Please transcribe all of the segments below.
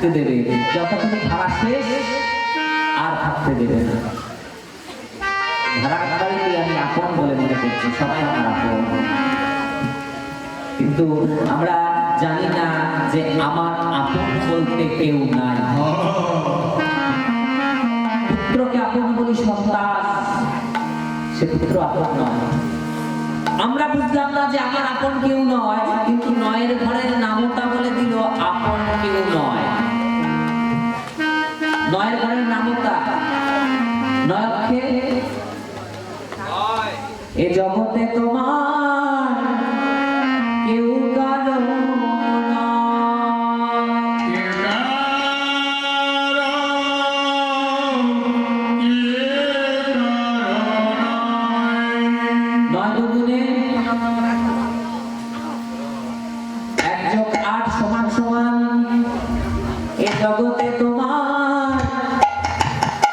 থাকতে দেবে, যতক্ষণ ভাড়া শেষ আর থাকতে দেবে না। ভাড়ার বাড়িতে আমি আপন বলে মনে করছি, সবাই আমার আপন, কিন্তু আমরা জানি না যে আমার আপন বলতে কেউ নাই। পুত্রকে আপন বলি সন্তান, সে পুত্র আপন নয়। আমরা বুঝলাম না যে আমার আপন কেউ নয়, কিন্তু নয়ের ঘরের নামটা বলে দিল আপন কেউ নয়। নয়ের ঘরের নামটা নয়কে এ জগতে তোমার কেউ কারো জগতে তোমার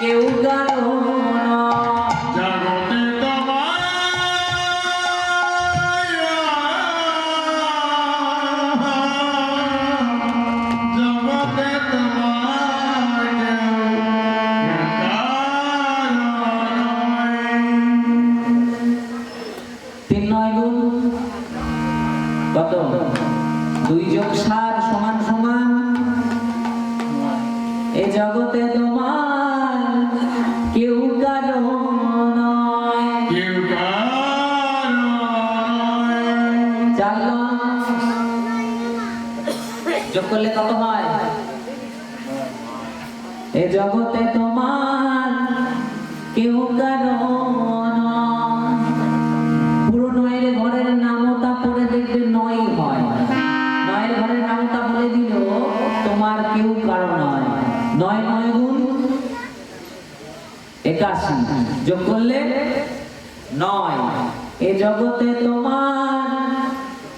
কেউ কারো জগতে তোমার জগতে তোমার তিন নয় গুণ কত? 2 যোগ 7 সমান সমান। এই জগতে তোমার কেউ কারো নয়, কেউ কারো জানো যোগ করলে কত হয়? এই জগতে তোমার কেউ কারো নয়। পুরো নয়ের ঘরের নামটা পড়ে দেখবে নয় হয়। নয়ের ঘরের নামটা বলে দিল তোমার কেউ কারো নয়। 9 9 গুণ 81, যোগ করলে 9। এ জগতে তোমার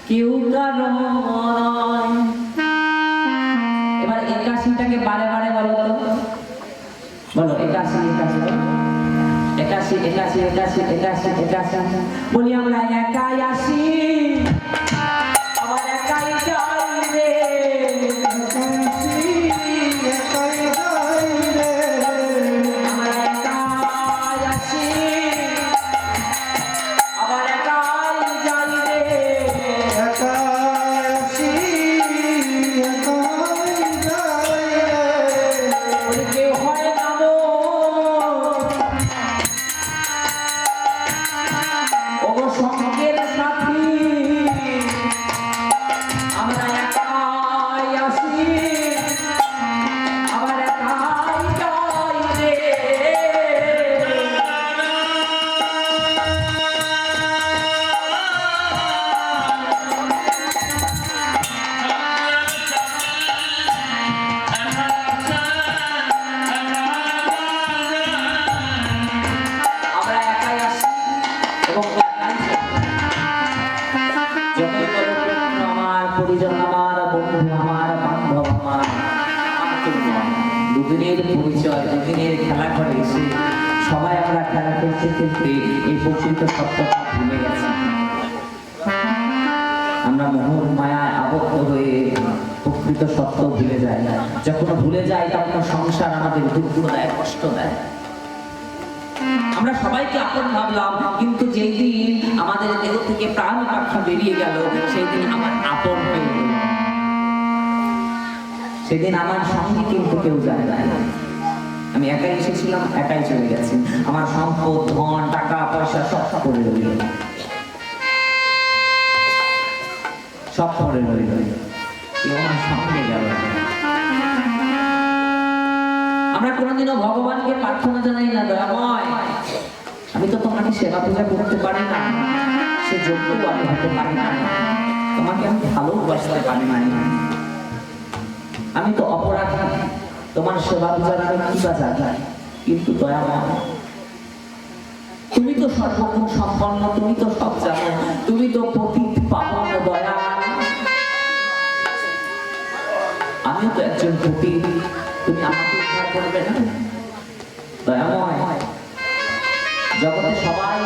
কেউ কারো নয়। এবার 81টাকে বারে বারে বলো তো, বলো 81 81 81 81 81 81 বলি আমরা একাই আসি আবার একাই যাই রে। দুদিনের পরিচয়, দুদিনের খেলা করে এসে সবাই আমরা খেলা খেলতে খেলতে এই প্রকৃত সত্যটা ভুলে গেছি। আমরা মোহর মায়ায় আবদ্ধ হয়ে প্রকৃত সত্য ভুলে যাই। যখন ভুলে যাই তখন সংসার আমাদের দুঃখ দেয়, কষ্ট দেয়। আমরা সবাইকে আপন ভাবলাম, কিন্তু যেই দিন আমাদের দেহ থেকে প্রাণ পাখি বেরিয়ে গেল সেই দিন আমার আপন হয়ে গেল। সেদিন আমার সঙ্গে কিন্তু কেউ যায় না। আমি একাই এসেছিলাম, একাই চলে গেছি। আমার সম্পদ, ধন, টাকা পয়সা সব করে রইল, সব করে রইল, কেউ আমার সঙ্গে গেল। আমরা কোনোদিনও ভগবানকে প্রার্থনা জানাই না, দয়াময় আমি তো তোমাকে সেবা পূজা করতে পারি না, সে যোগ্য আমি হতে পারি না, তোমাকে আমি ভালোবাসতে পারি না, আমি তো অপরাধী, তোমার সেবা পূজার আমি কি বা জানি। কিন্তু দয়াময় তুমি তো সর্বগুণ সম্পন্ন, তুমি তো সব জানো, তুমি তো পতিত পাবন দয়া। আমিও তো একজন পতিত, তুমি আমাকে উদ্ধার করবে না? দয়াময় জগতে সবাই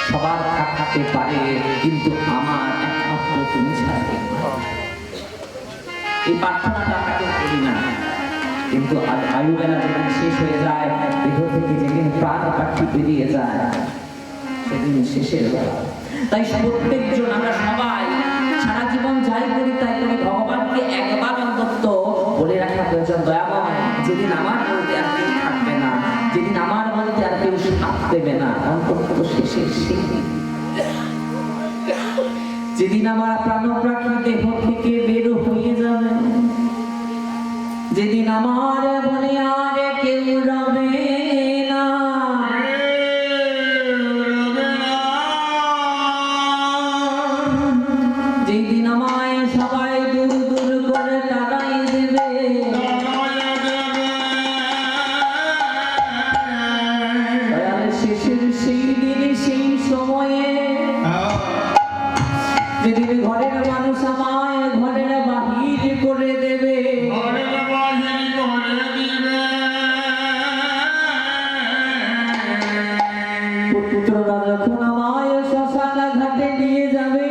সবার থাকতে পারে, কিন্তু আমার একমাত্র তুমি ছাড়া এই প্রার্থনাটা আমরা কেউ করি না। কিন্তু আজ আয়ুবেলা যেদিন শেষ হয়ে যায়, দেহ থেকে যেদিন প্রাণ পাখি বেরিয়ে যায়, সেদিন শেষের বেলা। তাই প্রত্যেকজন আমরা সবাই সারা জীবন যাই করি তাই করি, ভগবানকে একবার অন্তত বলে রাখা প্রয়োজন, দয়াময় যেদিন আমার বলতে আর কেউ থাকবে না, যেদিন আমার বলতে আর কেউ সাথ দেবে না, অন্তত শেষের সেই দিন, যেদিন আমার প্রাণপ্রাণী দেহ থেকে বের হয়ে যাবে, যেদিন আমার বলে আর কেউ রবে না, যেদিন আমায় সবাই দূর দূর করে তাড়াই দেবে, দয়াল শেষের সেই দিন সেই সময়ে যেদিন ঘরের মানুষ আমায় ঘরের বাহির করে দেবে, পুত্ররা যখন আমায় শ্মশান ঘাটে নিয়ে যাবে,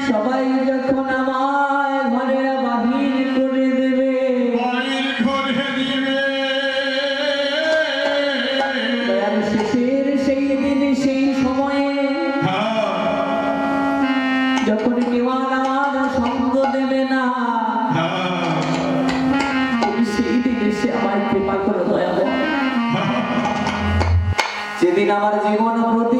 সবাই যখন আমায় ঘরের বাহির করে দেবে, দয়াল শেষের সেই দিন সেই সময়ে যখন কেউ আর আমার সঙ্গ দেবে না, তুমি সেই দিন এসে আমায় কৃপা করো দয়াময়। যেদিন আমার জীবন প্রতি